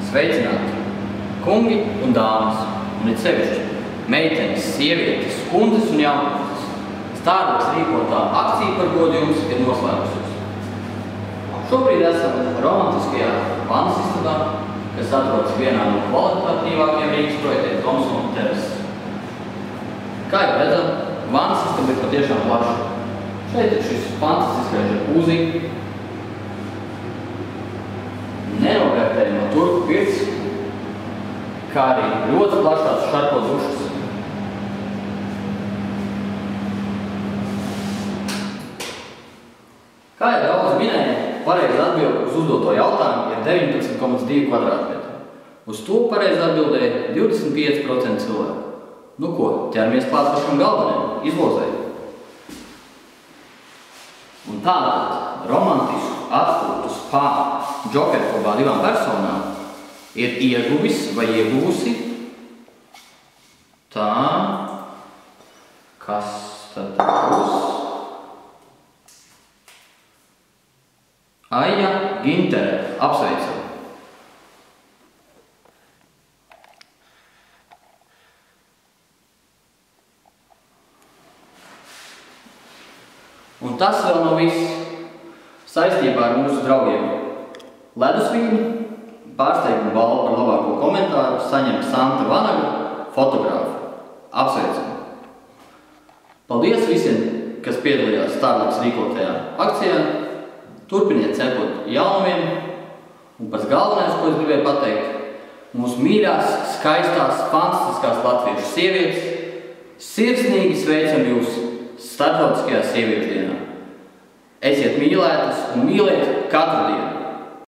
Sveicināti, kungi un dāmas, un it sevišķi meitenes, sievietes, kundzes un jaunkundzes. Starbucks rīkotā akcija par godu jums ir noslēgusies. Šobrīd esam romantiskajā vannas istabā, kas atrodas vienā no kvalitatīvākajiem Rīgas projektiem Thomsona terases. Kā jau redzam, vannas istaba ir patiešām plaša. Šeit ir šis fantastiskais džakūzi, nenovērtējama turku pirts, kā arī ļoti plašās šarko dušas. Kā jau daudz minēja, pareizi atbilde uz uzdoto jautājumu ir 19,2 kvadrātmetri. Uz to pareizi atbildēja 25% cilvēku. Nu ko, ķeramies klāt pašam galvenajam, izlozēji. Un tātad romantisku atpūtu spā džokerklubā divām personām ir ieguvis vai ieguvusi tā, kas tad būs? Aija Gintere, apsveicam! Un tas vēl nav viss. Saistībā ar mūsu draugiem Ledusvīni pārsteigumu balvu par labāko komentāru saņem Santa Vanaga, fotogrāfa. Apsveicam! Paldies visiem, kas piedalījās Starbucks rīkotajā akcijā. Turpiniet sekot jaunumiem. Un pats galvenais, ko es gribēju pateikt, mūsu mīļās, skaistās, fantastiskās latviešu sievietes sirsnīgi sveicam jūs Starptautiskajā sieviešu dienā. Esiet mīlētas un mīliet katru dienu!